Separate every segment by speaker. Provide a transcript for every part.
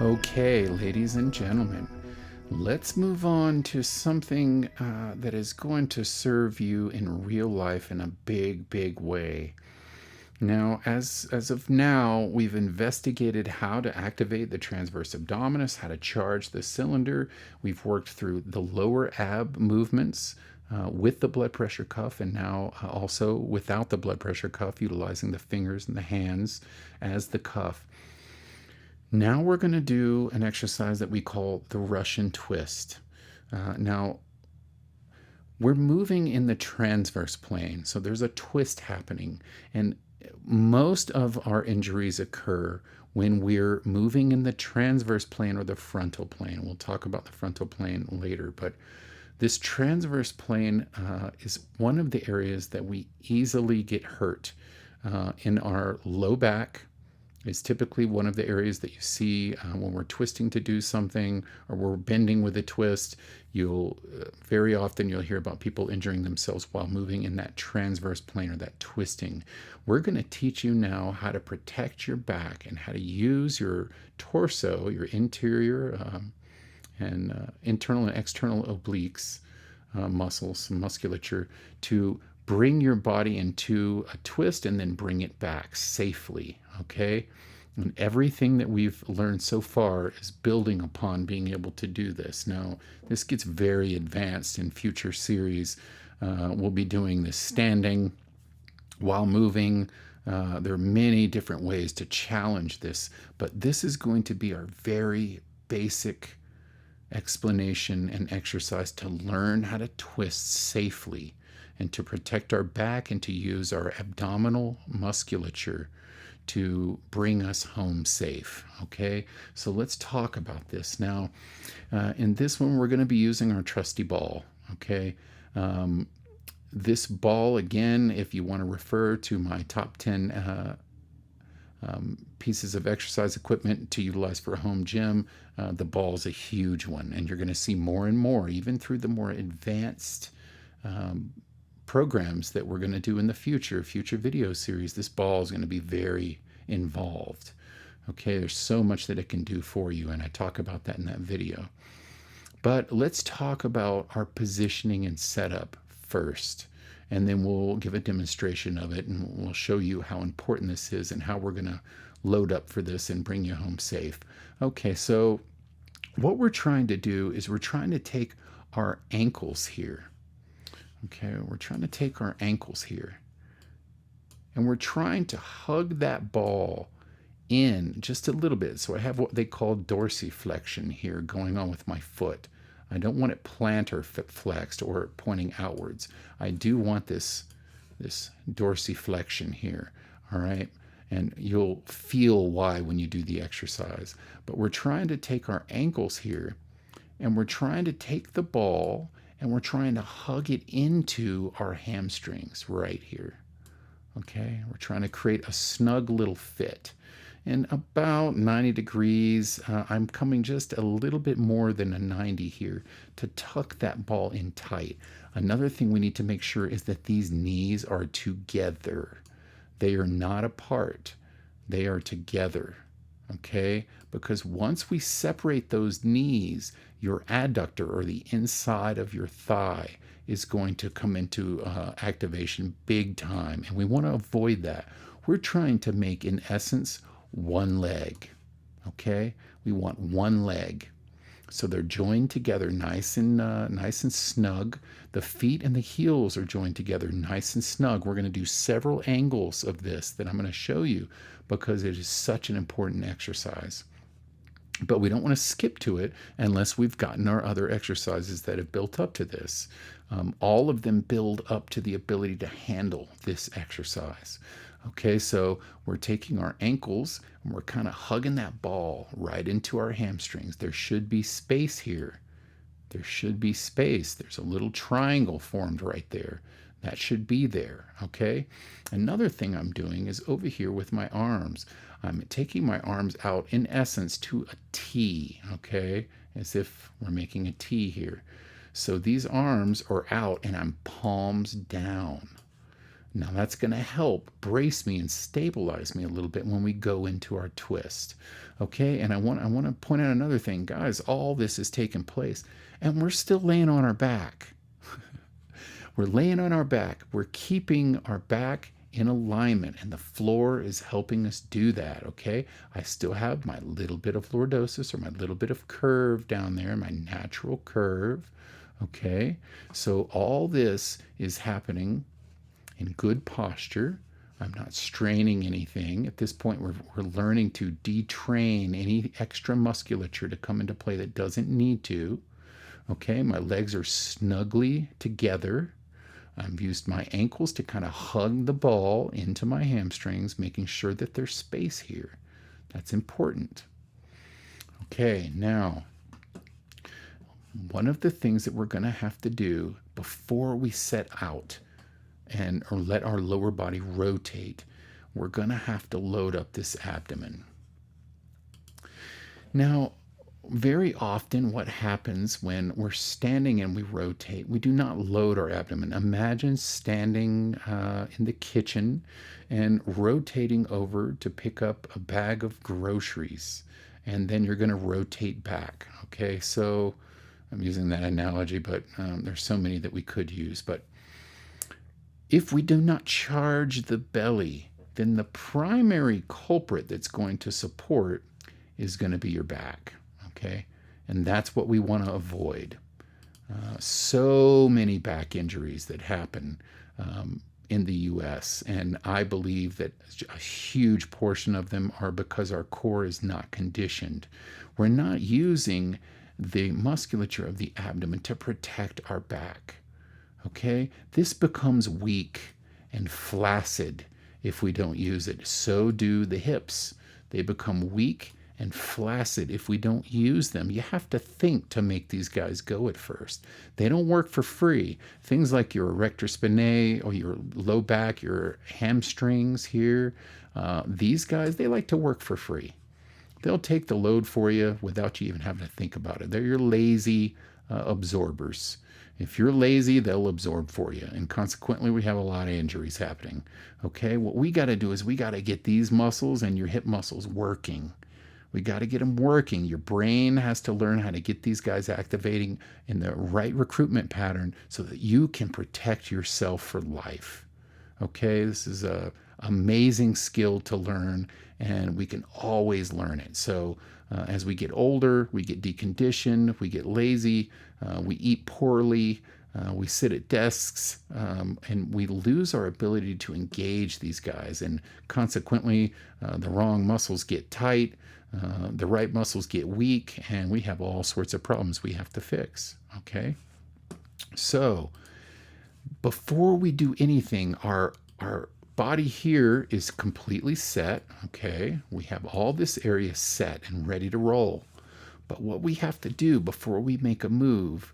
Speaker 1: Okay, ladies and gentlemen, let's move on to something that is going to serve you in real life in a big, big way. Now, as of now, we've investigated how to activate the transverse abdominis, how to charge the cylinder. We've worked through the lower ab movements with the blood pressure cuff, and now also without the blood pressure cuff, utilizing the fingers and the hands as the cuff. Now we're going to do an exercise that we call the Russian twist. Now, we're moving in the transverse plane, so there's a twist happening. And most of our injuries occur when we're moving in the transverse plane or the frontal plane. We'll talk about the frontal plane later, but this transverse plane is one of the areas that we easily get hurt in our low back. Is typically one of the areas that you see when we're twisting to do something or we're bending with a twist. You'll very often you'll hear about people injuring themselves while moving in that transverse plane or that twisting. We're going to teach you now how to protect your back and how to use your torso, your interior and internal and external obliques, muscles, musculature, to bring your body into a twist and then bring it back safely, okay? And everything that we've learned so far is building upon being able to do this. Now, this gets very advanced in future series. We'll be doing this standing while moving. There are many different ways to challenge this, but this is going to be our very basic explanation and exercise to learn how to twist safely and to protect our back and to use our abdominal musculature to bring us home safe. Okay, so let's talk about this now. In this one, we're going to be using our trusty ball. Okay, this ball, again, if you want to refer to my top 10 pieces of exercise equipment to utilize for a home gym, the ball is a huge one, and you're going to see more and more, even through the more advanced programs that we're going to do in the future video series. This ball is going to be very involved. Okay, there's so much that it can do for you, and I talk about that in that video. But let's talk about our positioning and setup first, and then we'll give a demonstration of it, and we'll show you how important this is and how we're going to load up for this and bring you home safe. Okay, so what we're trying to do is we're trying to take our ankles here. Okay, we're trying to take our ankles here, and we're trying to hug that ball in just a little bit. So I have what they call dorsiflexion here going on with my foot. I don't want it plantar flexed or pointing outwards. I do want this dorsiflexion here, all right? And you'll feel why when you do the exercise. But we're trying to take our ankles here, and we're trying to take the ball, and we're trying to hug it into our hamstrings right here. Okay, we're trying to create a snug little fit. And about 90 degrees, I'm coming just a little bit more than a 90 here to tuck that ball in tight. Another thing we need to make sure is that these knees are together. They are not apart. They are together. Okay, because once we separate those knees, your adductor, or the inside of your thigh, is going to come into activation big time, and we want to avoid that. We're trying to make, in essence, one leg. Okay, we want one leg, so they're joined together nice and snug. The feet and the heels are joined together nice and snug. We're going to do several angles of this that I'm going to show you because it is such an important exercise. But we don't want to skip to it unless we've gotten our other exercises that have built up to this. All of them build up to the ability to handle this exercise. Okay, so we're taking our ankles and we're kind of hugging that ball right into our hamstrings. There should be space here. There should be space. There's a little triangle formed right there. That should be there, okay? Another thing I'm doing is over here with my arms. I'm taking my arms out, in essence, to a T, okay? As if we're making a T here. So these arms are out, and I'm palms down. Now that's going to help brace me and stabilize me a little bit when we go into our twist. Okay, and I want to point out another thing, guys. All this is taking place, and we're still laying on our back. We're laying on our back. We're keeping our back in alignment, and the floor is helping us do that. Okay, I still have my little bit of lordosis, or my little bit of curve down there, my natural curve. Okay, so all this is happening in good posture. I'm not straining anything. At this point, we're learning to detrain any extra musculature to come into play that doesn't need to. Okay, my legs are snugly together. I've used my ankles to kind of hug the ball into my hamstrings, making sure that there's space here. That's important. Okay, now, one of the things that we're going to have to do before we set out or let our lower body rotate, we're going to have to load up this abdomen. Now, very often what happens when we're standing and we rotate, we do not load our abdomen. Imagine standing in the kitchen and rotating over to pick up a bag of groceries, and then you're going to rotate back. Okay, so I'm using that analogy, but there's so many that we could use. But if we do not charge the belly, then the primary culprit that's going to support is going to be your back. Okay, and that's what we want to avoid. So many back injuries that happen in the U.S., and I believe that a huge portion of them are because our core is not conditioned. We're not using the musculature of the abdomen to protect our back. Okay, this becomes weak and flaccid if we don't use it. So do the hips. They become weak and flaccid if we don't use them. You have to think to make these guys go at first. They don't work for free. Things like your erector spinae or your low back, your hamstrings here, these guys, they like to work for free. They'll take the load for you without you even having to think about it. They're your lazy absorbers. If you're lazy, they'll absorb for you. And consequently, we have a lot of injuries happening. Okay, what we got to do is we got to get these muscles and your hip muscles working. We got to get them working. Your brain has to learn how to get these guys activating in the right recruitment pattern so that you can protect yourself for life. Okay, this is an amazing skill to learn, and we can always learn it. So as we get older, we get deconditioned, we get lazy, we eat poorly, we sit at desks, and we lose our ability to engage these guys. And consequently, the wrong muscles get tight, the right muscles get weak, and we have all sorts of problems we have to fix. Okay? So, before we do anything, our body here is completely set. Okay, we have all this area set and ready to roll. But what we have to do before we make a move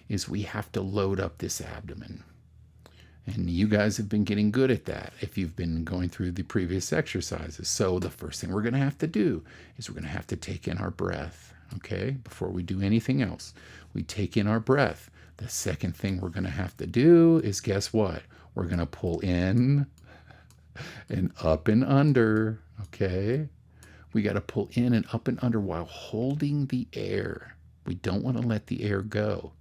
Speaker 1: is we have to load up this abdomen. And you guys have been getting good at that if you've been going through the previous exercises. So the first thing we're going to have to do is we're going to have to take in our breath. Okay, before we do anything else, we take in our breath. The second thing we're going to have to do is, guess what? We're going to pull in and up and under. Okay, we got to pull in and up and under while holding the air. We don't want to let the air go.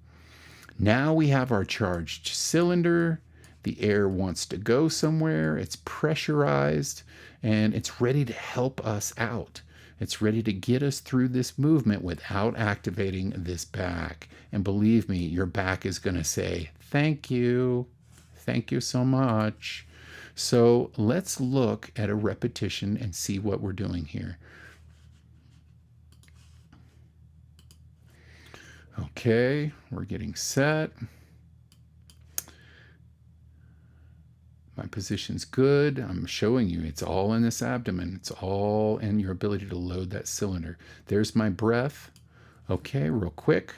Speaker 1: Now we have our charged cylinder. The air wants to go somewhere. It's pressurized, and it's ready to help us out. It's ready to get us through this movement without activating this back. And believe me, your back is going to say, thank you. Thank you so much. So let's look at a repetition and see what we're doing here. Okay, we're getting set. My position's good. I'm showing you it's all in this abdomen. It's all in your ability to load that cylinder. There's my breath. Okay, real quick.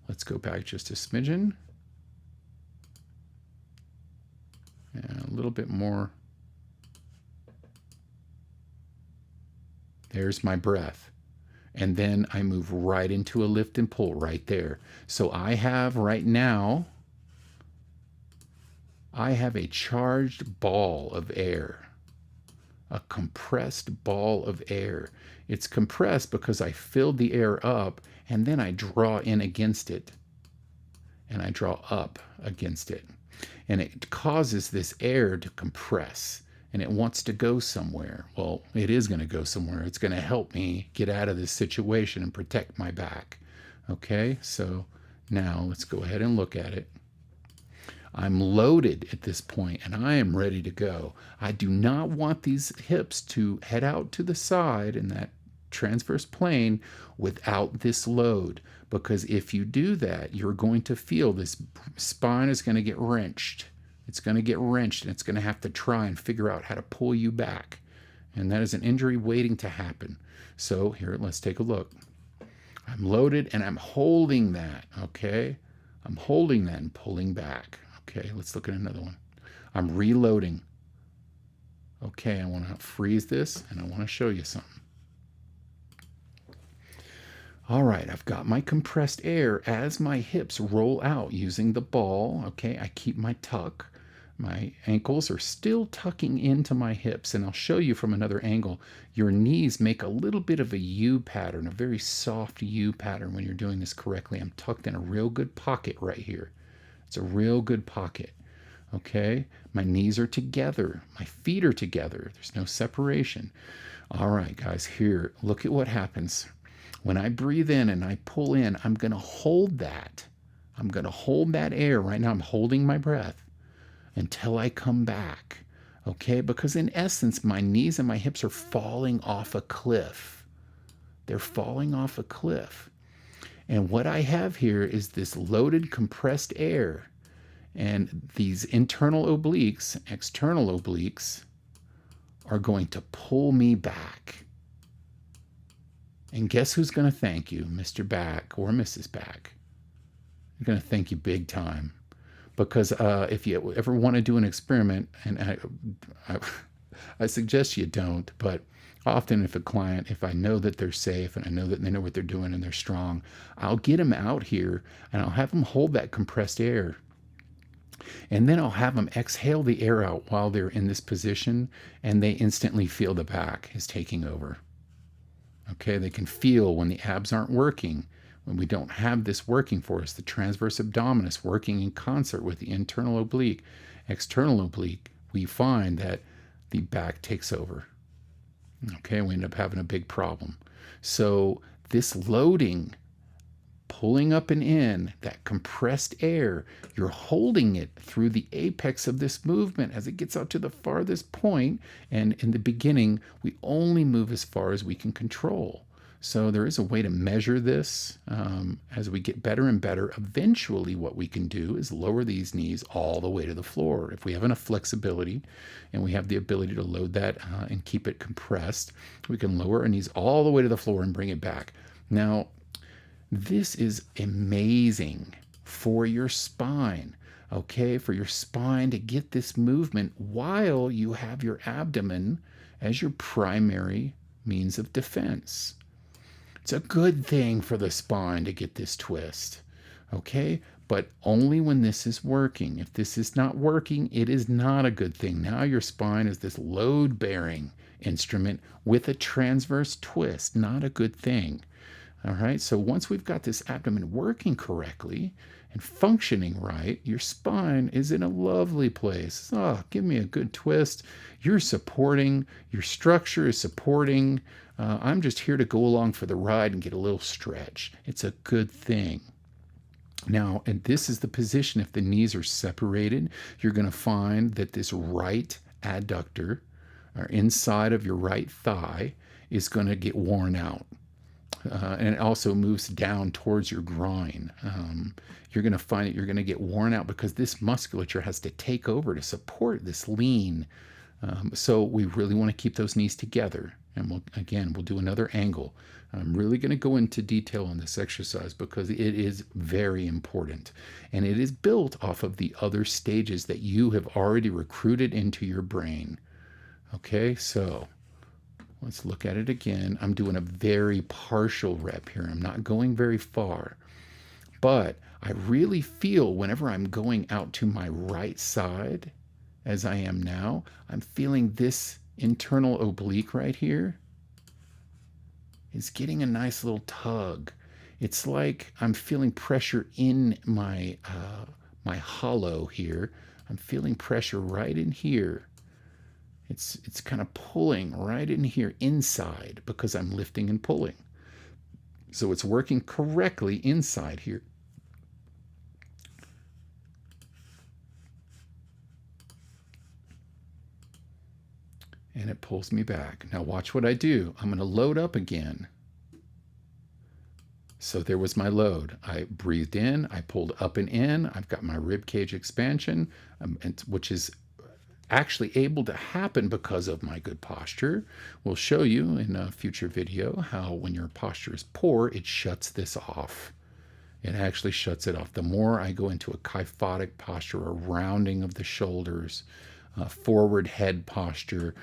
Speaker 1: Let's go back just a smidgen. And a little bit more. There's my breath. And then I move right into a lift and pull right there. So I have right now I have a charged ball of air, a compressed ball of air. It's compressed because I filled the air up and then I draw in against it and I draw up against it. And it causes this air to compress and it wants to go somewhere. Well, it is going to go somewhere. It's going to help me get out of this situation and protect my back. Okay, so now let's go ahead and look at it. I'm loaded at this point and I am ready to go. I do not want these hips to head out to the side in that transverse plane without this load, because if you do that, you're going to feel this spine is going to get wrenched. It's going to get wrenched and it's going to have to try and figure out how to pull you back. And that is an injury waiting to happen. So here, let's take a look. I'm loaded and I'm holding that, okay? I'm holding that and pulling back. Okay, let's look at another one. I'm reloading. Okay, I want to freeze this and I want to show you something. All right, I've got my compressed air as my hips roll out using the ball. Okay, I keep my tuck. My ankles are still tucking into my hips, and I'll show you from another angle. Your knees make a little bit of a U pattern, a very soft U pattern when you're doing this correctly. I'm tucked in a real good pocket right here. It's a real good pocket. Okay, my knees are together. My feet are together. There's no separation. All right, guys, here, look at what happens. When I breathe in and I pull in, I'm going to hold that. I'm going to hold that air. Right now, I'm holding my breath until I come back. Okay, because in essence, my knees and my hips are falling off a cliff. They're falling off a cliff. And what I have here is this loaded compressed air. And these internal obliques, external obliques, are going to pull me back. And guess who's going to thank you, Mr. Back or Mrs. Back? They're going to thank you big time. Because if you ever want to do an experiment, and I suggest you don't, but often if I know that they're safe and I know that they know what they're doing and they're strong, I'll get them out here and I'll have them hold that compressed air. And then I'll have them exhale the air out while they're in this position, and they instantly feel the back is taking over. Okay, they can feel when the abs aren't working, when we don't have this working for us, the transverse abdominis working in concert with the internal oblique, external oblique, we find that the back takes over. Okay, we end up having a big problem. So this loading, pulling up and in, that compressed air, you're holding it through the apex of this movement as it gets out to the farthest point. And in the beginning, we only move as far as we can control. So there is a way to measure this as we get better and better. Eventually, what we can do is lower these knees all the way to the floor. If we have enough flexibility and we have the ability to load that and keep it compressed, we can lower our knees all the way to the floor and bring it back. Now, this is amazing for your spine, okay? For your spine to get this movement while you have your abdomen as your primary means of defense. It's a good thing for the spine to get this twist, okay? But only when this is working. If this is not working, it is not a good thing. Now your spine is this load-bearing instrument with a transverse twist. Not a good thing. All right, so once we've got this abdomen working correctly and functioning right, your spine is in a lovely place. Oh, give me a good twist. You're supporting, your structure is supporting. I'm just here to go along for the ride and get a little stretch. It's a good thing. Now, and this is the position, if the knees are separated, you're going to find that this right adductor, or inside of your right thigh, is going to get worn out. And it also moves down towards your groin. You're going to find that you're going to get worn out because this musculature has to take over to support this lean. So we really want to keep those knees together. And we'll do another angle. I'm really going to go into detail on this exercise because it is very important. And it is built off of the other stages that you have already recruited into your brain. Okay, so let's look at it again. I'm doing a very partial rep here. I'm not going very far. But I really feel whenever I'm going out to my right side, as I am now, I'm feeling this internal oblique right here is getting a nice little tug. It's like I'm feeling pressure in my my hollow here. I'm feeling pressure right in here. It's kind of pulling right in here inside because I'm lifting and pulling. So it's working correctly inside here. And it pulls me back. Now watch what I do. I'm going to load up again. So there was my load. I breathed in, I pulled up and in. I've got my rib cage expansion, which is actually able to happen because of my good posture. We'll show you in a future video how when your posture is poor, it shuts this off. It actually shuts it off. The more I go into a kyphotic posture, a rounding of the shoulders, forward head posture,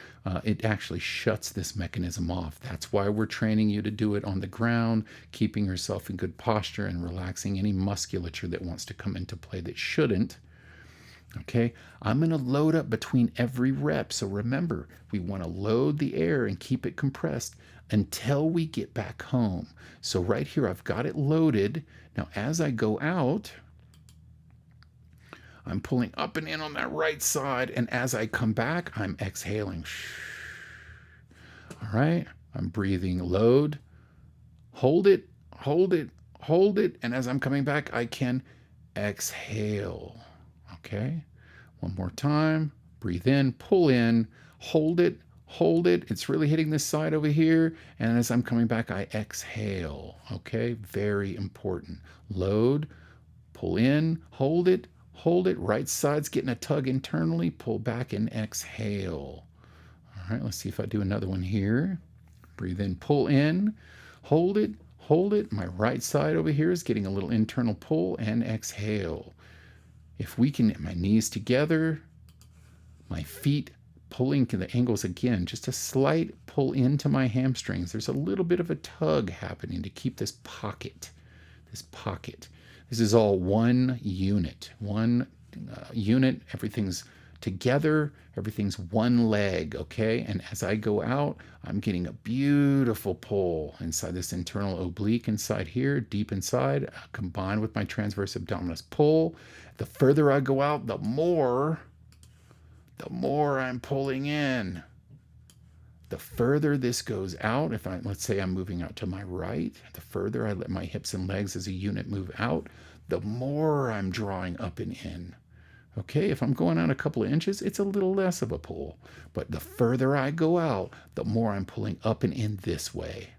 Speaker 1: it actually shuts this mechanism off. That's why we're training you to do it on the ground, keeping yourself in good posture and relaxing any musculature that wants to come into play that shouldn't. Okay, I'm going to load up between every rep. So remember, we want to load the air and keep it compressed until we get back home. So right here, I've got it loaded. Now, as I go out, I'm pulling up and in on that right side. And as I come back, I'm exhaling. All right, I'm breathing, load, hold it, hold it, hold it. And as I'm coming back, I can exhale. Okay, one more time. Breathe in, pull in, hold it, hold it. It's really hitting this side over here. And as I'm coming back, I exhale. Okay, very important. Load, pull in, hold it, hold it. Right side's getting a tug internally. Pull back and exhale. All right, let's see if I do another one here. Breathe in, pull in, hold it, hold it. My right side over here is getting a little internal pull and exhale. If we can, my knees together, my feet pulling to the ankles again, just a slight pull into my hamstrings. There's a little bit of a tug happening to keep this pocket, this pocket. This is all one unit, unit. Everything's together. Everything's one leg, okay? And as I go out, I'm getting a beautiful pull inside this internal oblique inside here, deep inside, combined with my transverse abdominis pull. The further I go out, the more I'm pulling in. The further this goes out, let's say I'm moving out to my right, the further I let my hips and legs as a unit move out, the more I'm drawing up and in. Okay, if I'm going out a couple of inches, it's a little less of a pull. But the further I go out, the more I'm pulling up and in this way.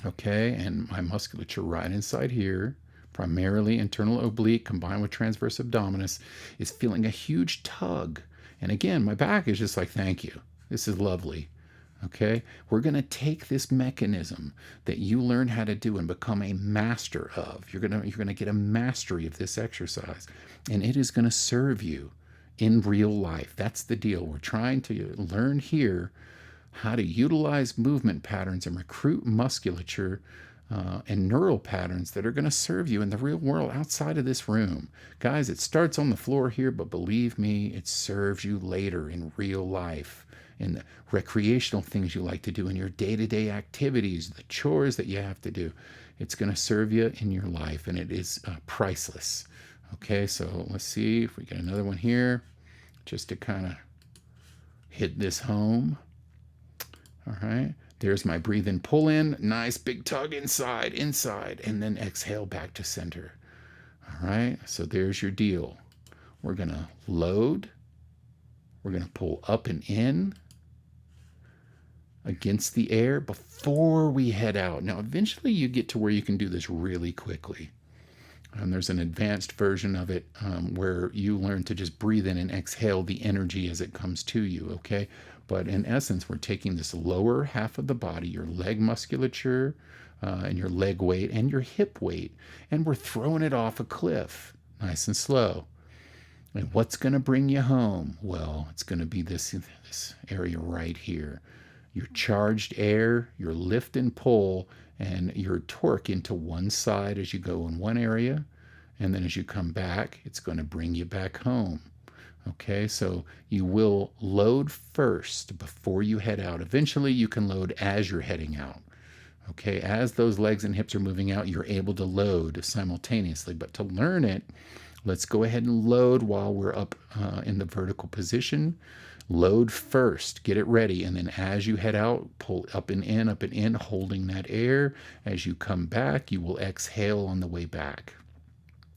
Speaker 1: Okay, and my musculature right inside here, primarily internal oblique combined with transverse abdominis, is feeling a huge tug. And again, my back is just like, thank you. This is lovely. Okay, we're going to take this mechanism that you learn how to do and become a master of. You're going to get a mastery of this exercise, and it is going to serve you in real life. That's the deal. We're trying to learn here how to utilize movement patterns and recruit musculature and neural patterns that are going to serve you in the real world outside of this room. Guys, it starts on the floor here, but believe me, it serves you later in real life. In the recreational things you like to do in your day-to-day activities, the chores that you have to do. It's going to serve you in your life, and it is priceless. Okay, so let's see if we get another one here, just to kind of hit this home. All right, there's my breathe in, pull in, nice big tug inside, and then exhale back to center. All right, so there's your deal. We're going to load. We're going to pull up and in against the air before we head out. Now, eventually you get to where you can do this really quickly. There's an advanced version of it where you learn to just breathe in and exhale the energy as it comes to you, okay? But in essence, we're taking this lower half of the body, your leg musculature and your leg weight and your hip weight, and we're throwing it off a cliff, nice and slow. And what's going to bring you home? Well, it's going to be this area right here. Your charged air, your lift and pull, and your torque into one side as you go in one area, and then as you come back, it's going to bring you back home. Okay, so you will load first before you head out. Eventually, you can load as you're heading out. Okay, as those legs and hips are moving out, you're able to load simultaneously. But to learn it, let's go ahead and load while we're up in the vertical position. Load first, get it ready, and then as you head out, pull up and in, holding that air. As you come back, you will exhale on the way back.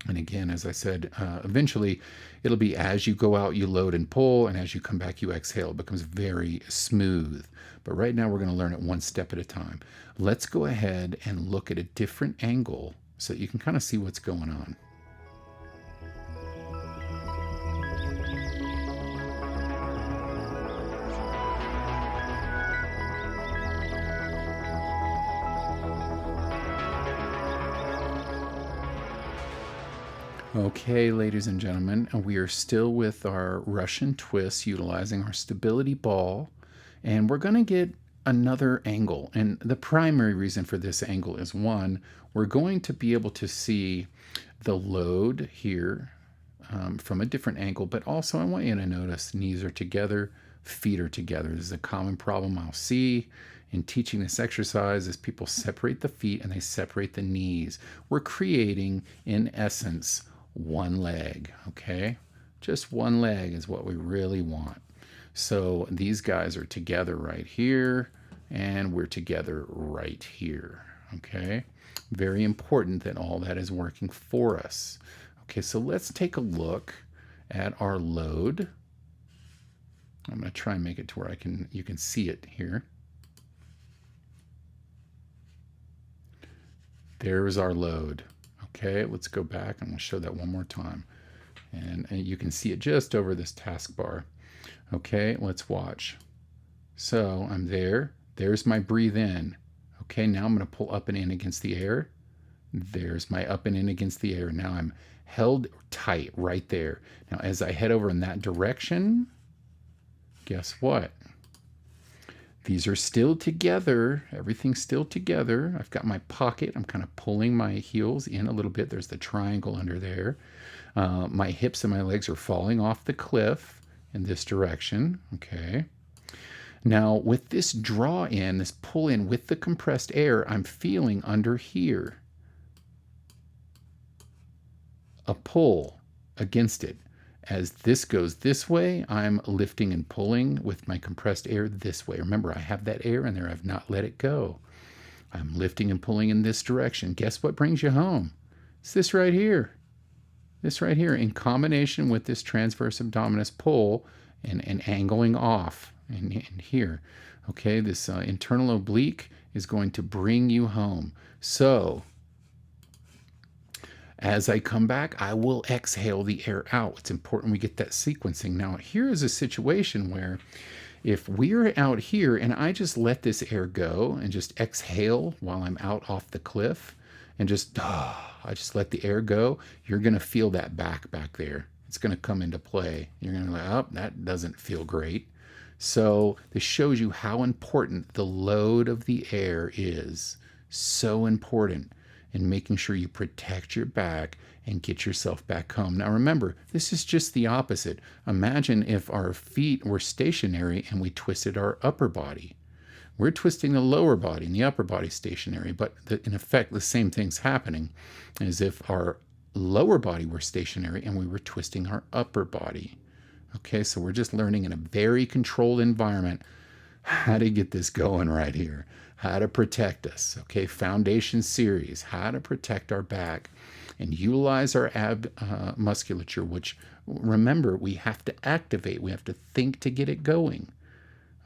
Speaker 1: And again, as I said, eventually it'll be as you go out, you load and pull, and as you come back, you exhale. It becomes very smooth. But right now, we're going to learn it one step at a time. Let's go ahead and look at a different angle so that you can kind of see what's going on. Okay, ladies and gentlemen, we are still with our Russian twist utilizing our stability ball, and we're going to get another angle. And the primary reason for this angle is, one, we're going to be able to see the load here from a different angle, but also I want you to notice knees are together, feet are together. This is a common problem I'll see in teaching this exercise is people separate the feet and they separate the knees. We're creating, in essence, one leg, okay? Just one leg is what we really want. So these guys are together right here, and we're together right here, okay? Very important that all that is working for us. Okay, so let's take a look at our load. I'm going to try and make it to where you can see it here. There's our load. Okay, let's go back and we'll show that one more time. And you can see it just over this taskbar. Okay, let's watch. So I'm there. There's my breathe in. Okay, now I'm going to pull up and in against the air. There's my up and in against the air. Now I'm held tight right there. Now as I head over in that direction, guess what? These are still together. Everything's still together. I've got my pocket. I'm kind of pulling my heels in a little bit. There's the triangle under there. My hips and my legs are falling off the cliff in this direction. Okay. Now with this draw in, this pull in with the compressed air, I'm feeling under here a pull against it. As this goes this way, I'm lifting and pulling with my compressed air this way. Remember, I have that air in there. I've not let it go. I'm lifting and pulling in this direction. Guess what brings you home? It's this right here. This right here in combination with this transverse abdominis pull and angling off in here. Okay, this internal oblique is going to bring you home. So as I come back, I will exhale the air out. It's important we get that sequencing. Now, here is a situation where if we're out here and I just let this air go and just exhale while I'm out off the cliff and I just let the air go, you're going to feel that back there. It's going to come into play. You're going to be like, oh, that doesn't feel great. So this shows you how important the load of the air is. So important in making sure you protect your back and get yourself back home. Now remember, this is just the opposite. Imagine if our feet were stationary and we twisted our upper body. We're twisting the lower body and the upper body stationary, but in effect, the same thing's happening as if our lower body were stationary and we were twisting our upper body. Okay, so we're just learning in a very controlled environment how to get this going right here, how to protect us. Okay, foundation series, how to protect our back and utilize our ab musculature, which remember, we have to activate, we have to think to get it going.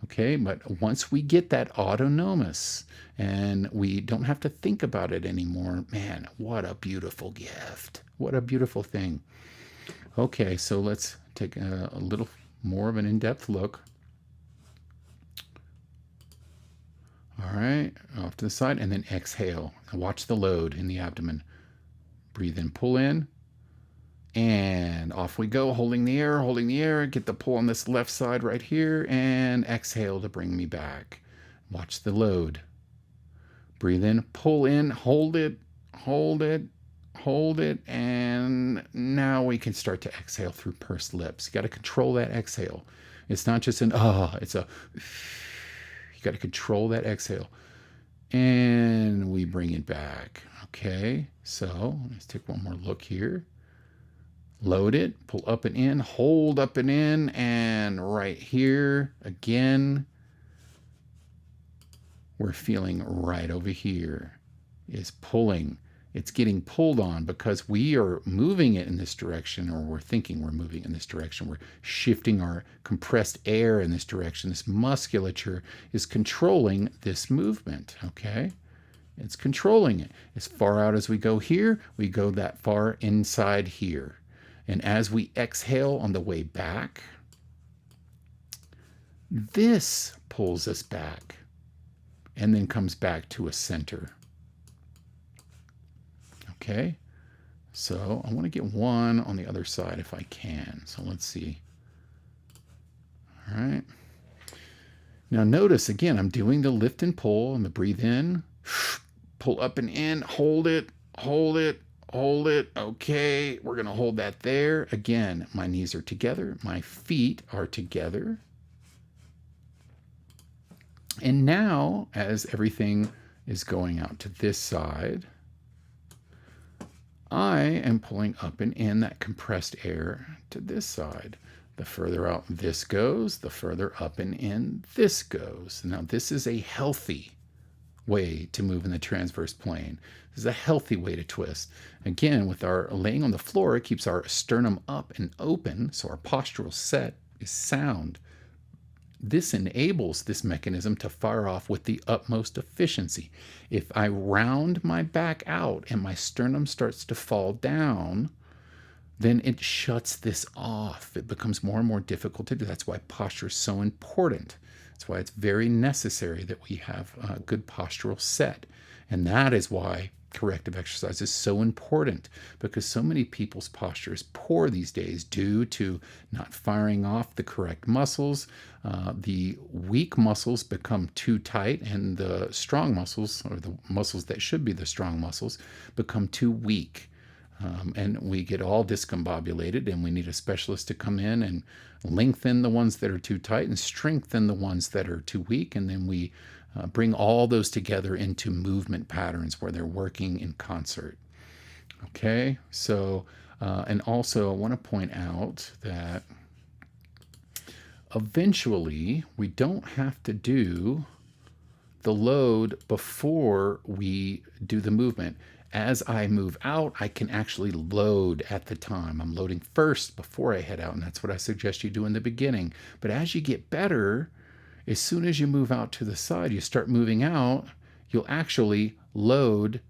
Speaker 1: Okay, but once we get that autonomous and we don't have to think about it anymore, man, what a beautiful gift. What a beautiful thing. Okay, so let's take a little more of an in-depth look. All right, off to the side, and then exhale. Now watch the load in the abdomen. Breathe in, pull in, and off we go, holding the air, get the pull on this left side right here, and exhale to bring me back. Watch the load. Breathe in, pull in, hold it, hold it, hold it, and now we can start to exhale through pursed lips. You got to control that exhale. It's not just an it's a, you got to control that exhale. And we bring it back. Okay, so let's take one more look here. Load it, pull up and in, hold up and in, and right here again, we're feeling right over here is pulling. It's getting pulled on because we are moving it in this direction, or we're thinking we're moving in this direction. We're shifting our compressed air in this direction. This musculature is controlling this movement, okay? It's controlling it. As far out as we go here, we go that far inside here. And as we exhale on the way back, this pulls us back and then comes back to a center. Okay, so I want to get one on the other side if I can. So let's see. All right. Now notice, again, I'm doing the lift and pull and the breathe in, pull up and in, hold it, hold it, hold it. Okay, we're going to hold that there. Again, my knees are together. My feet are together. And now, as everything is going out to this side, I am pulling up and in that compressed air to this side. The further out this goes, the further up and in this goes. Now, this is a healthy way to move in the transverse plane. This is a healthy way to twist. Again, with our laying on the floor, it keeps our sternum up and open, so our postural set is sound. This enables this mechanism to fire off with the utmost efficiency. If I round my back out and my sternum starts to fall down, then it shuts this off. It becomes more and more difficult to do. That's why posture is so important. That's why it's very necessary that we have a good postural set. And that is why corrective exercise is so important, because so many people's posture is poor these days due to not firing off the correct muscles. The weak muscles become too tight, and the strong muscles, or the muscles that should be the strong muscles, become too weak. And we get all discombobulated, and we need a specialist to come in and lengthen the ones that are too tight and strengthen the ones that are too weak. And then we bring all those together into movement patterns where they're working in concert. Okay, so, and also I want to point out that eventually we don't have to do the load before we do the movement. As I move out, I can actually load at the time. I'm loading first before I head out, and that's what I suggest you do in the beginning. But as you get better, as soon as you move out to the side, you start moving out, you'll actually load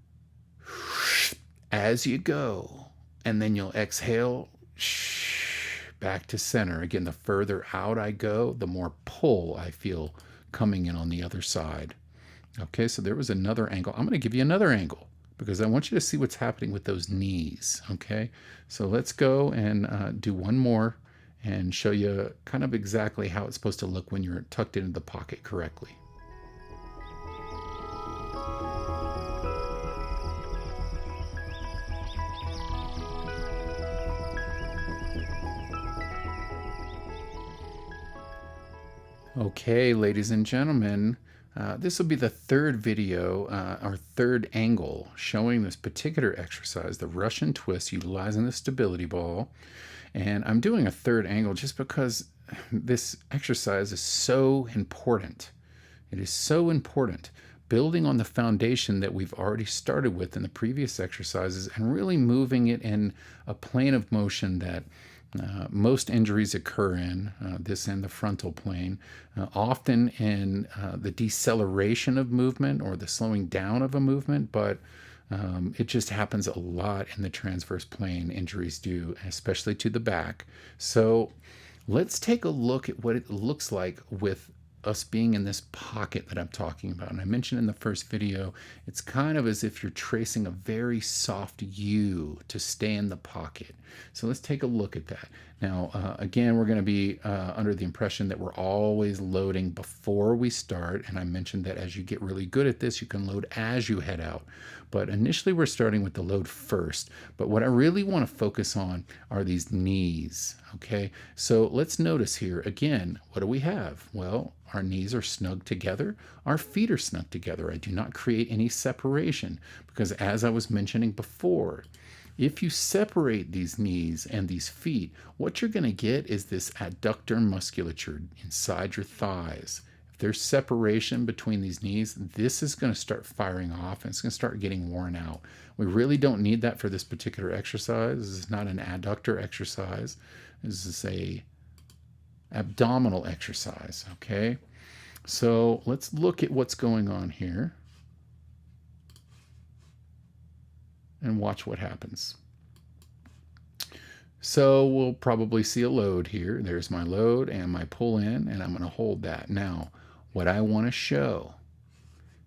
Speaker 1: as you go. And then you'll exhale back to center. Again, the further out I go, the more pull I feel coming in on the other side. Okay, so there was another angle. I'm going to give you another angle, because I want you to see what's happening with those knees, okay? So let's go and do one more and show you kind of exactly how it's supposed to look when you're tucked into the pocket correctly. Okay, ladies and gentlemen, this will be the third video, our third angle, showing this particular exercise, the Russian twist, utilizing the stability ball. And I'm doing a third angle just because this exercise is so important. It is so important, building on the foundation that we've already started with in the previous exercises and really moving it in a plane of motion that most injuries occur in, this and the frontal plane, often in the deceleration of movement or the slowing down of a movement, but it just happens a lot in the transverse plane. Injuries do, especially to the back. So let's take a look at what it looks like with us being in this pocket that I'm talking about. And I mentioned in the first video, it's kind of as if you're tracing a very soft U to stay in the pocket. So let's take a look at that. Now, again, we're going to be under the impression that we're always loading before we start. And I mentioned that as you get really good at this, you can load as you head out. But initially, we're starting with the load first. But what I really want to focus on are these knees. Okay, so let's notice here again, what do we have? Well, our knees are snug together. Our feet are snug together. I do not create any separation because, as I was mentioning before, if you separate these knees and these feet, what you're going to get is this adductor musculature inside your thighs. If there's separation between these knees, this is going to start firing off and it's going to start getting worn out. We really don't need that for this particular exercise. This is not an adductor exercise. This is a abdominal exercise, okay? So let's look at what's going on here and watch what happens. So we'll probably see a load here. There's my load and my pull in, and I'm going to hold that. Now, what I want to show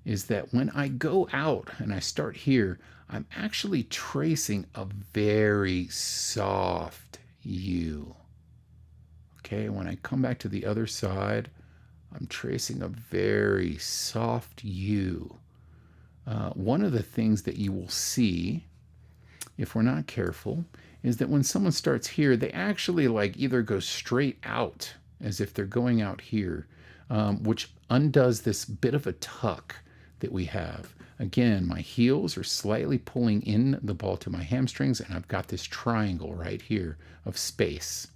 Speaker 1: is that when I go out and I start here, I'm actually tracing a very soft U. Okay, when I come back to the other side, I'm tracing a very soft U. One of the things that you will see, if we're not careful, is that when someone starts here, they actually like either go straight out as if they're going out here, which undoes this bit of a tuck that we have. Again, my heels are slightly pulling in the ball to my hamstrings, and I've got this triangle right here of space.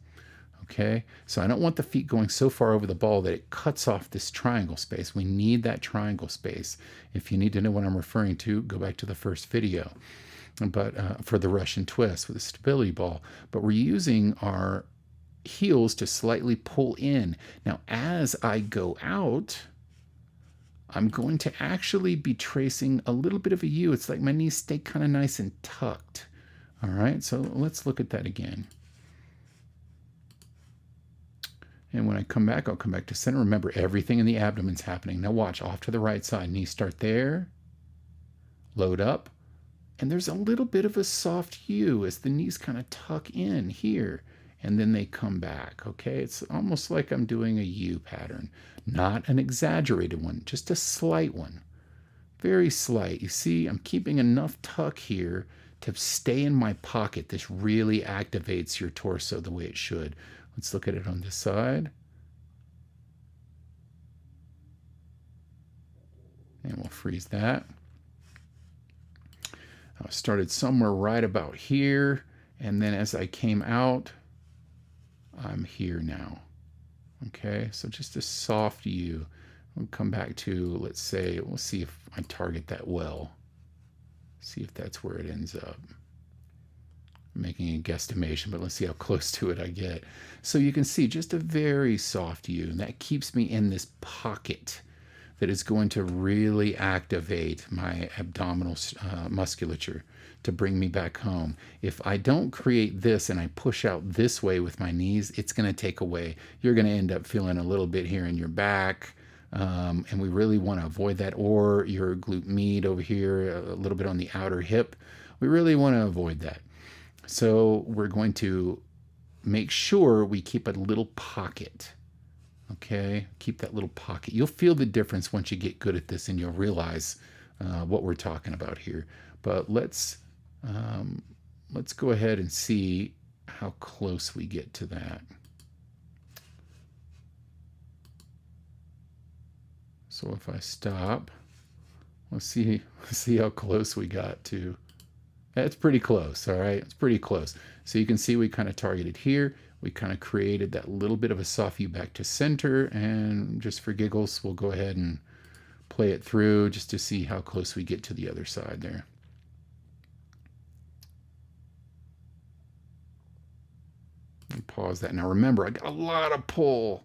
Speaker 1: Okay, so I don't want the feet going so far over the ball that it cuts off this triangle space. We need that triangle space. If you need to know what I'm referring to, go back to the first video. But for the Russian twist with the stability ball. But we're using our heels to slightly pull in. Now, as I go out, I'm going to actually be tracing a little bit of a U. It's like my knees stay kind of nice and tucked. All right, so let's look at that again. And when I come back, I'll come back to center. Remember, everything in the abdomen's happening. Now watch, off to the right side. Knees start there. Load up. And there's a little bit of a soft U as the knees kind of tuck in here. And then they come back, okay? It's almost like I'm doing a U pattern. Not an exaggerated one, just a slight one. Very slight. You see, I'm keeping enough tuck here to stay in my pocket. This really activates your torso the way it should. Let's look at it on this side. And we'll freeze that. I started somewhere right about here, and then as I came out, I'm here now. Okay, so just a soft U. We'll come back to, let's say, we'll see if I target that well. See if that's where it ends up. I'm making a guesstimation, but let's see how close to it I get. So you can see just a very soft U, and that keeps me in this pocket that is going to really activate my abdominal musculature to bring me back home. If I don't create this and I push out this way with my knees, it's going to take away. You're going to end up feeling a little bit here in your back, and we really want to avoid that, or your glute med over here, a little bit on the outer hip. We really want to avoid that. So we're going to make sure we keep a little pocket. Okay, keep that little pocket. You'll feel the difference once you get good at this, and you'll realize what we're talking about here. But let's go ahead and see how close we get to that. So if I stop, let's see how close we got to. It's pretty close, all right? It's pretty close. So you can see we kind of targeted here. We kind of created that little bit of a soft U back to center, and just for giggles, we'll go ahead and play it through just to see how close we get to the other side there. And pause that. Now remember, I got a lot of pull,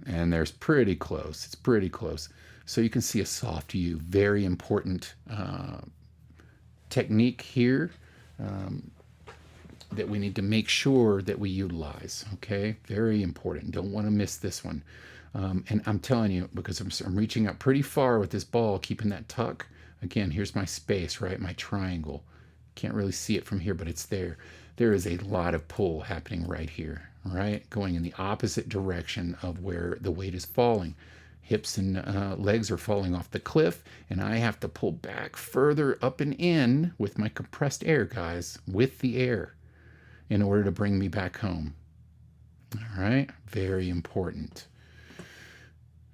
Speaker 1: and there's pretty close. It's pretty close. So you can see a soft U, very important technique here that we need to make sure that we utilize, okay? Very important. Don't want to miss this one. And I'm telling you, because I'm reaching out pretty far with this ball, keeping that tuck. Again, here's my space, right? My triangle. Can't really see it from here, but it's there. there is a lot of pull happening right here, right? Going in the opposite direction of where the weight is falling. Hips and legs are falling off the cliff, and I have to pull back further up and in with my compressed air, guys, with the air in order to bring me back home. All right, very important.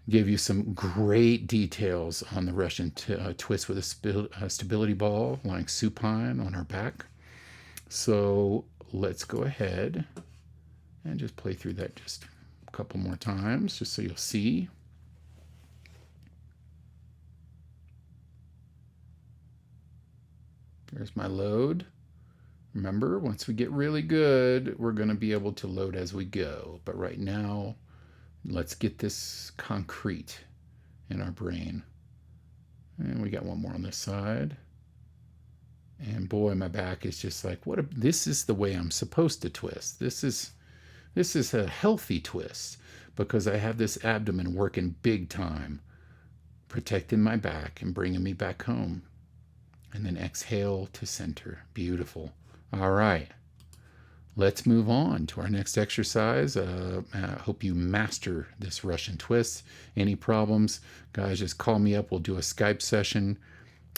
Speaker 1: Give you some great details on the Russian twist with a stability ball lying supine on our back. So let's go ahead and just play through that just a couple more times, just so you'll see. There's my load. Remember, once we get really good, we're going to be able to load as we go. But right now, let's get this concrete in our brain. And we got one more on this side. And boy, my back is just like, this is the way I'm supposed to twist. This is a healthy twist because I have this abdomen working big time, protecting my back and bringing me back home. And then exhale to center. Beautiful. All right. Let's move on to our next exercise. I hope you master this Russian twist. Any problems, guys, just call me up. We'll do a Skype session,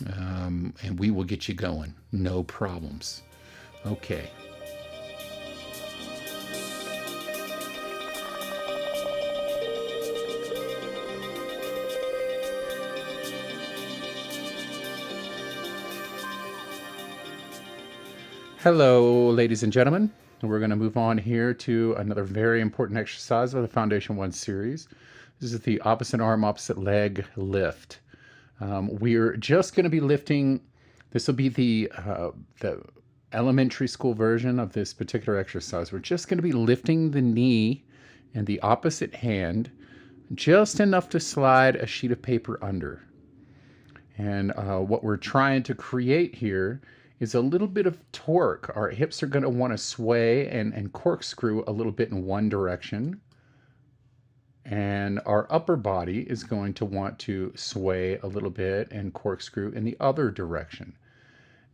Speaker 1: and we will get you going. No problems. Okay. Hello, ladies and gentlemen. We're going to move on here to another very important exercise of the Foundation 1 series. This is the opposite arm, opposite leg lift. We're just going to be lifting, this will be the elementary school version of this particular exercise. We're just going to be lifting the knee and the opposite hand just enough to slide a sheet of paper under. And what we're trying to create here is a little bit of torque. Our hips are going to want to sway and corkscrew a little bit in one direction. And our upper body is going to want to sway a little bit and corkscrew in the other direction.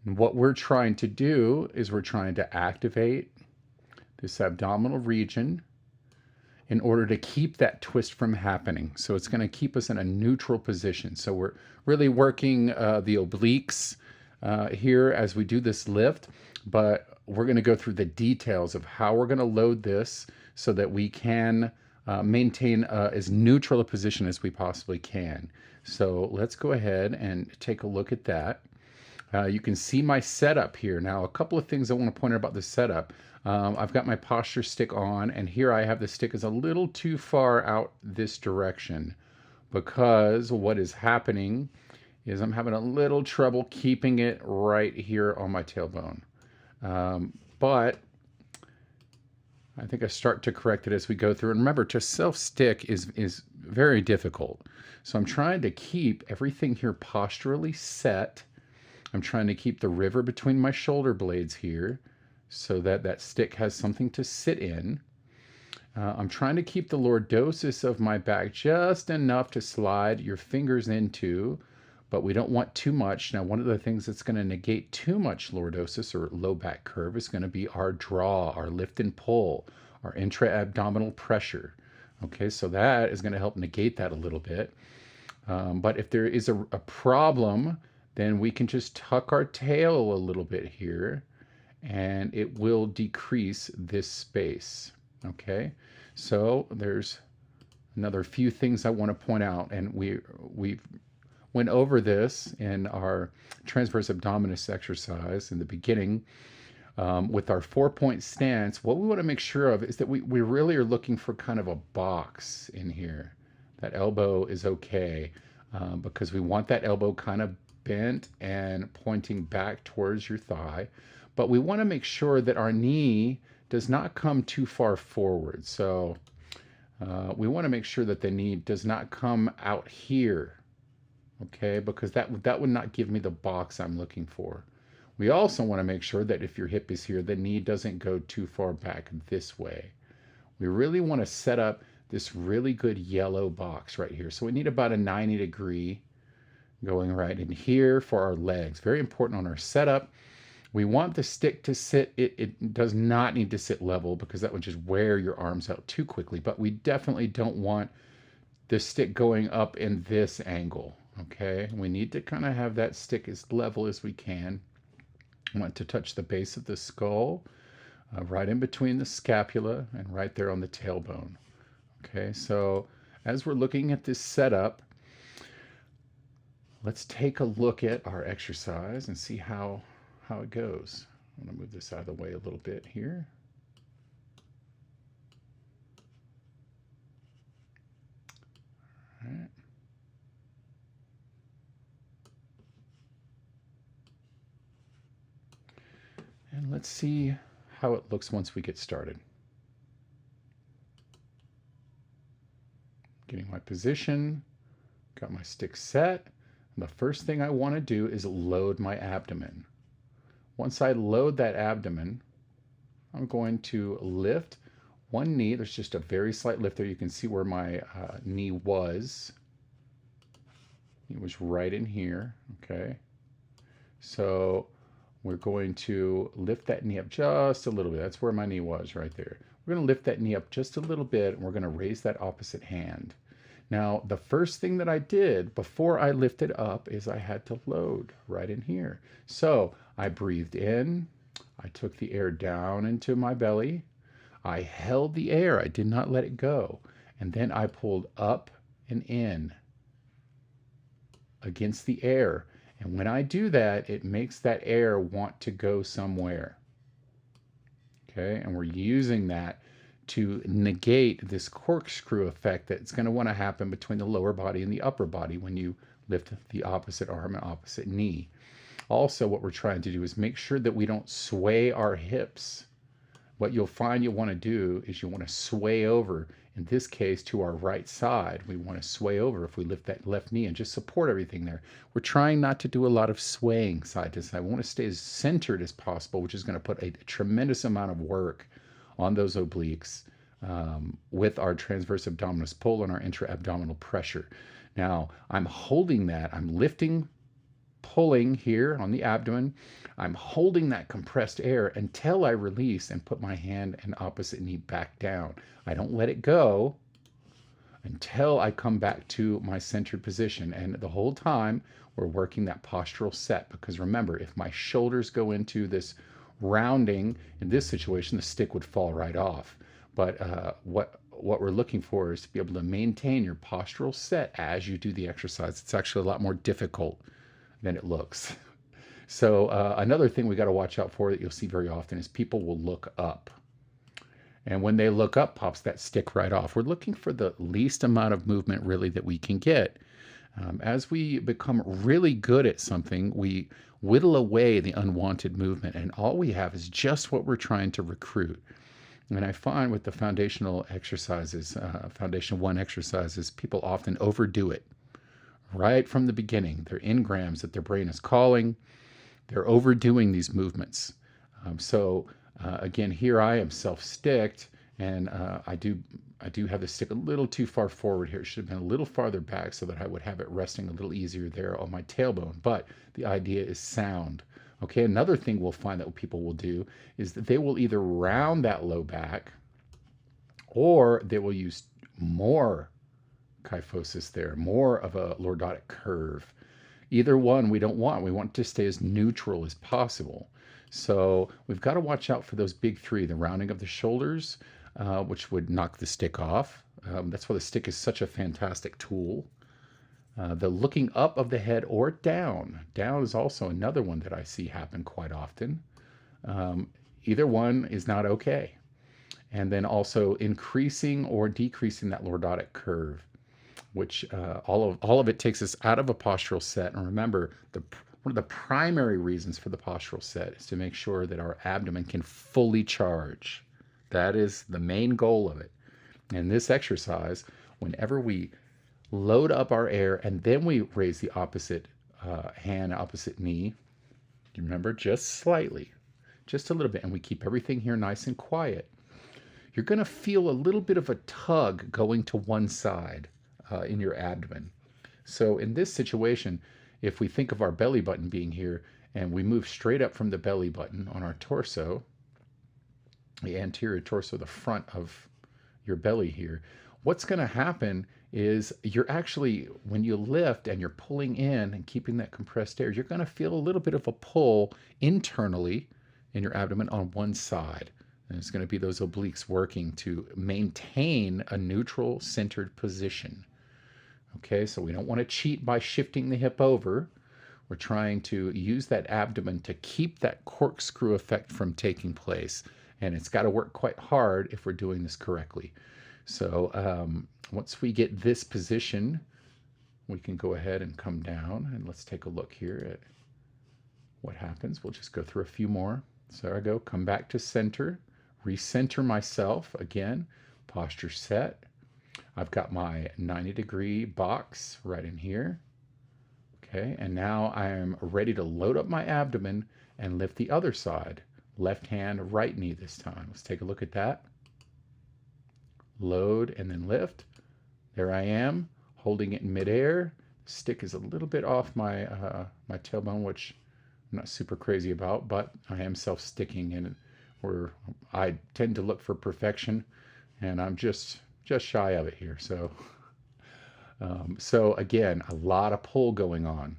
Speaker 1: And what we're trying to do is we're trying to activate this abdominal region in order to keep that twist from happening. So it's going to keep us in a neutral position. So we're really working the obliques here as we do this lift, but we're going to go through the details of how we're going to load this so that we can maintain as neutral a position as we possibly can. So let's go ahead and take a look at that. You can see my setup here. Now, a couple of things I want to point out about the setup. I've got my posture stick on, and here I have the stick is a little too far out this direction because what is happening is I'm having a little trouble keeping it right here on my tailbone. But I think I start to correct it as we go through. And remember, to self-stick is very difficult. So I'm trying to keep everything here posturally set. I'm trying to keep the river between my shoulder blades here so that that stick has something to sit in. I'm trying to keep the lordosis of my back just enough to slide your fingers into, but we don't want too much. Now, one of the things that's going to negate too much lordosis or low back curve is going to be our draw, our lift and pull, our intra-abdominal pressure. Okay, so that is going to help negate that a little bit. But if there is a problem, then we can just tuck our tail a little bit here, and it will decrease this space. Okay, so there's another few things I want to point out, and we've went over this in our transverse abdominis exercise in the beginning with our 4-point stance. What we want to make sure of is that we really are looking for kind of a box in here. That elbow is okay because we want that elbow kind of bent and pointing back towards your thigh. But we want to make sure that our knee does not come too far forward. So we want to make sure that the knee does not come out here. Okay, because that would not give me the box I'm looking for. We also want to make sure that if your hip is here, the knee doesn't go too far back this way. We really want to set up this really good yellow box right here. So we need about a 90-degree going right in here for our legs. Very important on our setup. We want the stick to sit, it does not need to sit level because that would just wear your arms out too quickly, but we definitely don't want the stick going up in this angle, okay? We need to kind of have that stick as level as we can. I want to touch the base of the skull, right in between the scapula and right there on the tailbone. Okay, so as we're looking at this setup, let's take a look at our exercise and see how it goes. I'm going to move this out of the way a little bit here. All right. And let's see how it looks once we get started. Getting my position, got my stick set. And the first thing I want to do is load my abdomen. Once I load that abdomen, I'm going to lift one knee. There's just a very slight lift there. You can see where my knee was. It was right in here, okay? So we're going to lift that knee up just a little bit. That's where my knee was, right there. We're going to lift that knee up just a little bit, and we're going to raise that opposite hand. Now, the first thing that I did before I lifted up is I had to load right in here. So I breathed in, I took the air down into my belly, I held the air, I did not let it go, and then I pulled up and in against the air. And when I do that, it makes that air want to go somewhere. Okay, and we're using that to negate this corkscrew effect that's going to want to happen between the lower body and the upper body when you lift the opposite arm and opposite knee. Also, what we're trying to do is make sure that we don't sway our hips. What you'll find you want to do is you want to sway over, in this case, to our right side. We want to sway over if we lift that left knee and just support everything there. We're trying not to do a lot of swaying side to side. We want to stay as centered as possible, which is going to put a tremendous amount of work on those obliques with our transverse abdominis pull and our intra-abdominal pressure. Now, I'm holding that. I'm lifting, pulling here on the abdomen. I'm holding that compressed air until I release and put my hand and opposite knee back down. I don't let it go until I come back to my centered position. And the whole time we're working that postural set, because remember, if my shoulders go into this rounding, in this situation, the stick would fall right off. But what we're looking for is to be able to maintain your postural set as you do the exercise. It's actually a lot more difficult than it looks. So another thing we got to watch out for that you'll see very often is people will look up. And when they look up, pops that stick right off. We're looking for the least amount of movement really that we can get. As we become really good at something, we whittle away the unwanted movement, and all we have is just what we're trying to recruit. And I find with the foundational exercises, Foundation 1 exercises, people often overdo it right from the beginning. They're engrams that their brain is calling. They're overdoing these movements. Again, here I am self-sticked, and I do have the stick a little too far forward here. It should have been a little farther back so that I would have it resting a little easier there on my tailbone. But the idea is sound. Okay, another thing we'll find that people will do is that they will either round that low back, or they will use more kyphosis there, more of a lordotic curve. Either one we don't want. We want to stay as neutral as possible. So we've got to watch out for those big three, the rounding of the shoulders, which would knock the stick off. That's why the stick is such a fantastic tool. The looking up of the head or down. Down is also another one that I see happen quite often. Either one is not okay. And then also increasing or decreasing that lordotic curve, which all of it takes us out of a postural set. And remember, one of the primary reasons for the postural set is to make sure that our abdomen can fully charge. That is the main goal of it. And this exercise, whenever we load up our air and then we raise the opposite hand, opposite knee, you remember, just slightly, just a little bit, and we keep everything here nice and quiet, you're going to feel a little bit of a tug going to one side in your abdomen. So in this situation, if we think of our belly button being here and we move straight up from the belly button on our torso, the anterior torso, the front of your belly here, what's going to happen is you're actually, when you lift and you're pulling in and keeping that compressed air, you're going to feel a little bit of a pull internally in your abdomen on one side. And it's going to be those obliques working to maintain a neutral centered position. Okay, so we don't want to cheat by shifting the hip over. We're trying to use that abdomen to keep that corkscrew effect from taking place. And it's got to work quite hard if we're doing this correctly. So once we get this position, we can go ahead and come down, and let's take a look here at what happens. We'll just go through a few more. So there I go, come back to center, recenter myself again, posture set. I've got my 90-degree box right in here. Okay, and now I am ready to load up my abdomen and lift the other side. Left hand, right knee this time. Let's take a look at that. Load and then lift. There I am, holding it in midair. Stick is a little bit off my my tailbone, which I'm not super crazy about, but I am self-sticking, and I tend to look for perfection, and I'm just shy of it here. So, so again, a lot of pull going on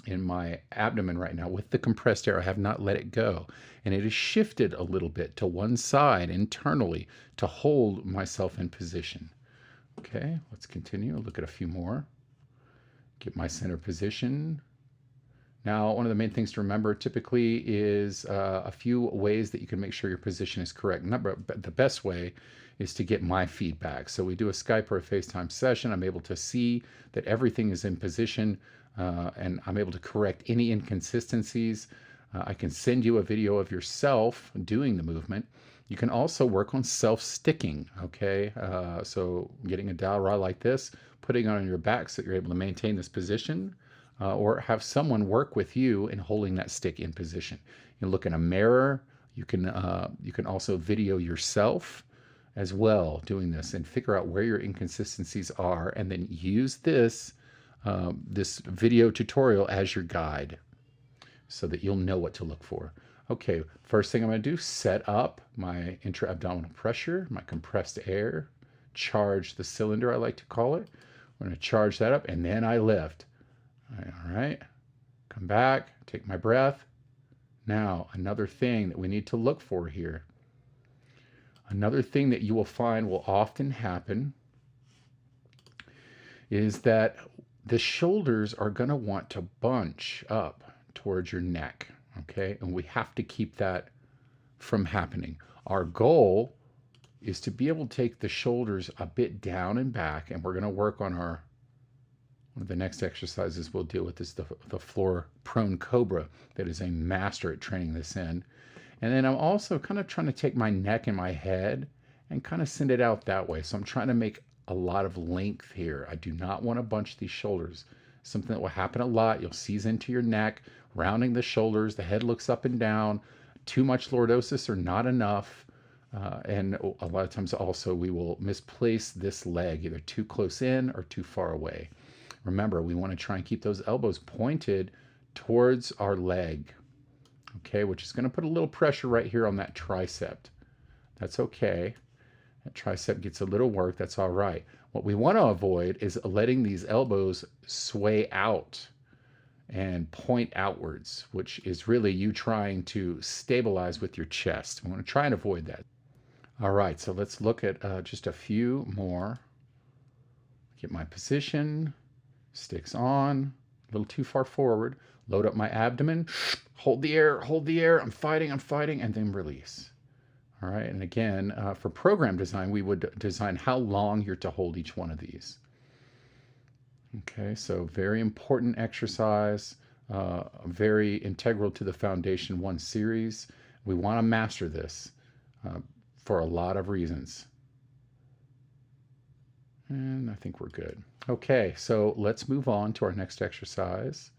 Speaker 1: in my abdomen right now with the compressed air. I have not let it go, and it has shifted a little bit to one side internally to hold myself in position. Okay, let's continue. Look at a few more. Get my center position. Now, one of the main things to remember typically is a few ways that you can make sure your position is correct. The best way is to get my feedback. So we do a Skype or a FaceTime session. I'm able to see that everything is in position, and I'm able to correct any inconsistencies. I can send you a video of yourself doing the movement. You can also work on self-sticking, okay? So getting a dowel rod like this, putting it on your back so that you're able to maintain this position, or have someone work with you in holding that stick in position. You can look in a mirror. You can also video yourself as well doing this and figure out where your inconsistencies are, and then use this this video tutorial as your guide so that you'll know what to look for. Okay, first thing I'm going to do, set up my intra-abdominal pressure, my compressed air, charge the cylinder, I like to call it. I'm going to charge that up, and then I lift. All right, come back, take my breath. Now, another thing that we need to look for here, another thing that you will find will often happen is that the shoulders are going to want to bunch up towards your neck, okay? And we have to keep that from happening. Our goal is to be able to take the shoulders a bit down and back, and we're going to work on one of the next exercises we'll deal with is the floor prone cobra. That is a master at training this in. And then I'm also kind of trying to take my neck and my head and kind of send it out that way. So I'm trying to make a lot of length here. I do not want to bunch these shoulders. Something that will happen a lot. You'll seize into your neck, rounding the shoulders. The head looks up and down. Too much lordosis or not enough. And a lot of times also we will misplace this leg, either too close in or too far away. Remember, we want to try and keep those elbows pointed towards our leg, okay, which is going to put a little pressure right here on that tricep. That's okay. That tricep gets a little work. That's all right. What we want to avoid is letting these elbows sway out and point outwards, which is really you trying to stabilize with your chest. We want to try and avoid that. All right, so let's look at just a few more. Get my position. Sticks on, a little too far forward, load up my abdomen, hold the air, I'm fighting, and then release. All right, and again, for program design, we would design how long you're to hold each one of these. Okay, so very important exercise, very integral to the Foundation 1 series. We want to master this for a lot of reasons. And I think we're good. Okay, so let's move on to our next exercise.